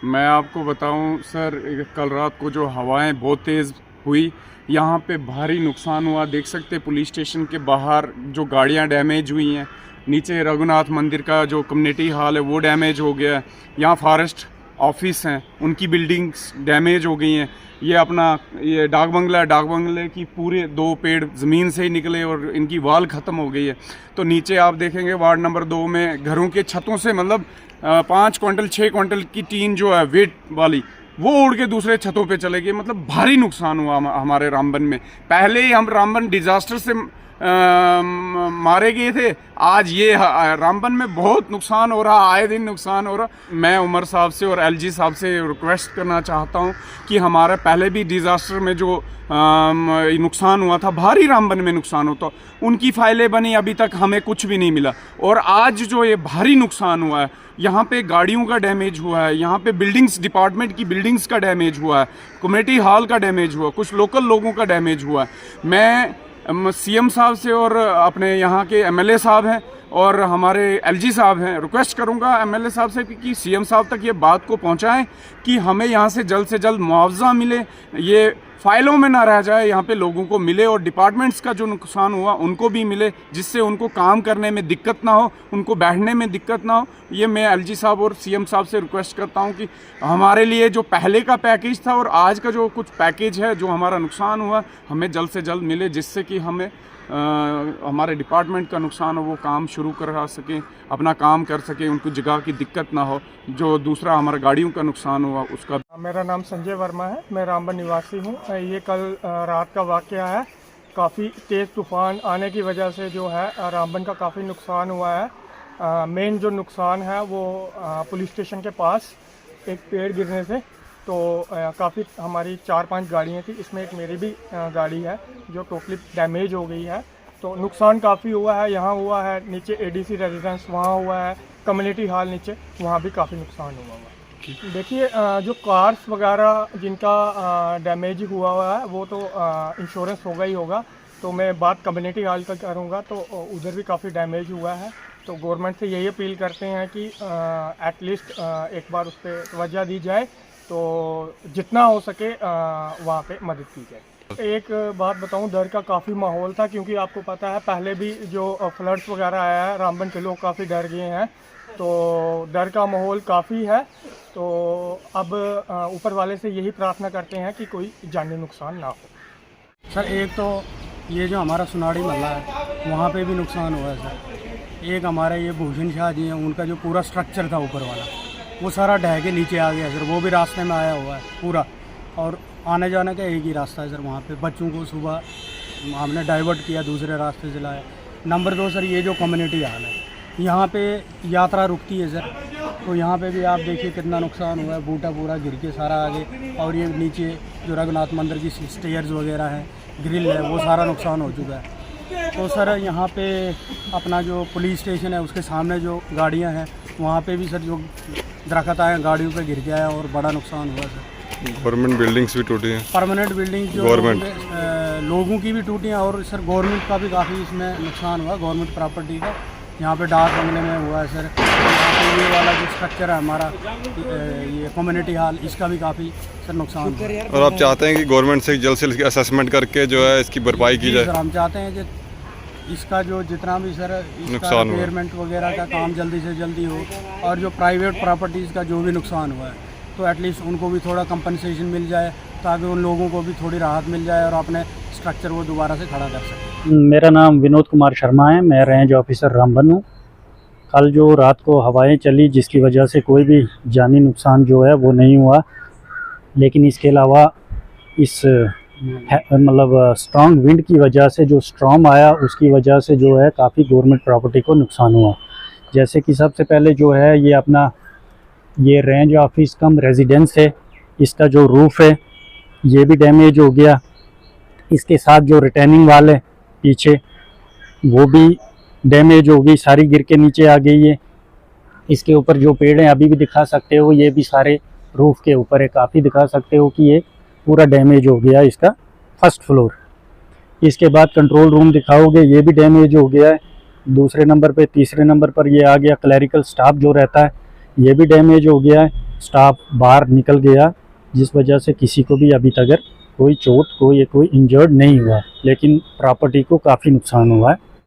मैं आपको बताऊं सर, कल रात को जो हवाएं बहुत तेज़ हुई, यहाँ पे भारी नुकसान हुआ। देख सकते पुलिस स्टेशन के बाहर जो गाड़ियाँ डैमेज हुई हैं, नीचे रघुनाथ मंदिर का जो कम्युनिटी हॉल है वो डैमेज हो गया है। यहाँ फॉरेस्ट ऑफिस हैं, उनकी बिल्डिंग्स डैमेज हो गई हैं। ये अपना ये डाक बंगला है, डाक बंगले की पूरे 2 पेड़ ज़मीन से ही निकले और इनकी वाल ख़त्म हो गई है। तो नीचे आप देखेंगे वार्ड नंबर 2 में घरों के छतों से मतलब 5 क्विंटल 6 क्विंटल की टीन जो है वेट वाली, वो उड़ के दूसरे छतों पे चले गए। मतलब भारी नुकसान हुआ हमारे रामबन में। पहले ही हम रामबन डिज़ास्टर से मारे गए थे, आज ये रामबन में बहुत नुकसान हो रहा, आए दिन नुकसान हो रहा। मैं उमर साहब से और एलजी साहब से रिक्वेस्ट करना चाहता हूँ कि हमारा पहले भी डिज़ास्टर में जो नुकसान हुआ था, भारी रामबन में नुकसान होता, उनकी फाइलें बनी, अभी तक हमें कुछ भी नहीं मिला। और आज जो ये भारी नुकसान हुआ है, यहाँ पे गाड़ियों का डैमेज हुआ है, यहाँ पे बिल्डिंग्स, डिपार्टमेंट की बिल्डिंग्स का डैमेज हुआ है, कम्युनिटी हॉल का डैमेज हुआ, कुछ लोकल लोगों का डैमेज हुआ है। मैं सीएम साहब से और अपने यहाँ के एमएलए साहब हैं और हमारे एलजी साहब हैं, रिक्वेस्ट करूँगा एमएलए साहब से कि सीएम साहब तक ये बात को पहुँचाएं कि हमें यहाँ से जल्द मुआवजा मिले, ये फाइलों में ना रह जाए, यहाँ पे लोगों को मिले और डिपार्टमेंट्स का जो नुकसान हुआ उनको भी मिले, जिससे उनको काम करने में दिक्कत ना हो, उनको बैठने में दिक्कत ना हो। ये मैं एलजी साहब और सीएम साहब से रिक्वेस्ट करता हूँ कि हमारे लिए जो पहले का पैकेज था और आज का जो कुछ पैकेज है, जो हमारा नुकसान हुआ, हमें जल्द से जल्द मिले, जिससे कि हमें हमारे डिपार्टमेंट का नुकसान हो वो काम शुरू करा सकें, अपना काम कर सकें, उनको जगह की दिक्कत ना हो। जो दूसरा हमारा गाड़ियों का नुकसान हुआ उसका। मेरा नाम संजय वर्मा है, मैं रामबन निवासी हूँ। ये कल रात का वाक़या है। काफ़ी तेज़ तूफ़ान आने की वजह से जो है रामबन का काफ़ी नुकसान हुआ है। मेन जो नुकसान है वो पुलिस स्टेशन के पास एक पेड़ गिरने से, तो काफ़ी हमारी 4-5 गाड़ियाँ थी, इसमें एक मेरी भी गाड़ी है जो टोटली डैमेज हो गई है। तो नुकसान काफ़ी हुआ है। यहाँ हुआ है नीचे एडीसी रेजिडेंस, वहाँ हुआ है कम्युनिटी हॉल नीचे, वहाँ भी काफ़ी नुकसान हुआ है। देखिए जो कार्स वगैरह जिनका डैमेज हुआ है वो तो इंश्योरेंस होगा ही होगा। तो मैं बात कम्युनिटी हॉल का करूँगा, तो उधर भी काफ़ी डैमेज हुआ है। तो गवर्नमेंट से यही अपील करते हैं कि एटलीस्ट एक बार उस पर तवज्जो दी जाए, तो जितना हो सके वहाँ पे मदद की जाए। एक बात बताऊं, डर का काफ़ी माहौल था, क्योंकि आपको पता है पहले भी जो फ्लड्स वगैरह आया है, रामबन के लोग काफ़ी डर गए हैं, तो डर का माहौल काफ़ी है। तो अब ऊपर वाले से यही प्रार्थना करते हैं कि कोई जानी नुकसान ना हो। सर एक तो ये जो हमारा सुनाड़ी महल्ला है वहाँ पे भी नुकसान हुआ है सर। एक हमारे ये भूषण शाह जी हैं, उनका जो पूरा स्ट्रक्चर था ऊपर वाला, वो सारा ढह के नीचे आ गया सर। वो भी रास्ते में आया हुआ है पूरा, और आने जाने का एक ही रास्ता है सर। वहाँ पे बच्चों को सुबह हमने डाइवर्ट किया, दूसरे रास्ते से लाया। नंबर 2 सर, ये जो कम्युनिटी हॉल है, यहाँ पे यात्रा रुकती है सर, तो यहाँ पे भी आप देखिए कितना नुकसान हुआ है। बूटा पूरा गिर के सारा आगे, और ये नीचे जो रघुनाथ मंदिर की स्टेयर्स वगैरह हैं, ग्रिल है, वो सारा नुकसान हो चुका है। तो सर यहाँ पे अपना जो पुलिस स्टेशन है उसके सामने जो गाड़ियाँ हैं, वहाँ पे भी सर जो दरख्त आए गाड़ियों पे गिर गया है और बड़ा नुकसान हुआ सर। गवर्नमेंट बिल्डिंग्स भी टूटी हैं, परमानेंट बिल्डिंग जो लोगों की भी टूटी हैं, और सर गवर्नमेंट का भी काफ़ी इसमें नुकसान हुआ, गवर्नमेंट प्रॉपर्टी का। यहाँ पे डाक बंगले में हुआ है सर। तो ये वाला जो स्ट्रक्चर है हमारा, ये कम्युनिटी हॉल, इसका भी काफ़ी सर नुकसान हुआ। और आप चाहते हैं कि गवर्नमेंट से जल्द से असेसमेंट करके जो है इसकी भरपाई की जाए? सर हम चाहते हैं कि इसका जो जितना भी सर इसका रिपेयरमेंट वगैरह का काम जल्दी से जल्दी हो, और जो प्राइवेट प्रॉपर्टीज़ का जो भी नुकसान हुआ है, तो एटलीस्ट उनको भी थोड़ा कंपनसेशन मिल जाए, ताकि उन लोगों को भी थोड़ी राहत मिल जाए और अपने स्ट्रक्चर वो दोबारा से खड़ा कर सकें। मेरा नाम विनोद कुमार शर्मा है, मैं रेंज ऑफिसर रामबन हूँ। कल जो रात को हवाएं चली, जिसकी वजह से कोई भी जानी नुकसान जो है वो नहीं हुआ, लेकिन इसके अलावा इस मतलब स्ट्रॉन्ग विंड की वजह से जो स्ट्रॉम आया, उसकी वजह से जो है काफ़ी गवर्नमेंट प्रॉपर्टी को नुकसान हुआ। जैसे कि सबसे पहले जो है ये अपना ये रेंज ऑफिस कम रेजिडेंस है, इसका जो रूफ़ है ये भी डैमेज हो गया। इसके साथ जो रिटर्निंग वाल है पीछे, वो भी डैमेज हो गई, सारी गिर के नीचे आ गई है। इसके ऊपर जो पेड़ हैं अभी भी दिखा सकते हो, ये भी सारे रूफ़ के ऊपर है, काफ़ी दिखा सकते हो कि ये पूरा डैमेज हो गया इसका फर्स्ट फ्लोर। इसके बाद कंट्रोल रूम दिखाओगे, ये भी डैमेज हो गया है। दूसरे नंबर पे, तीसरे नंबर पर ये आ गया क्लरिकल स्टाफ जो रहता है, ये भी डैमेज हो गया है। स्टाफ बाहर निकल गया, जिस वजह से किसी को भी अभी तक कोई चोट कोई इंजर्ड नहीं हुआ, लेकिन प्रॉपर्टी को काफ़ी नुकसान हुआ है।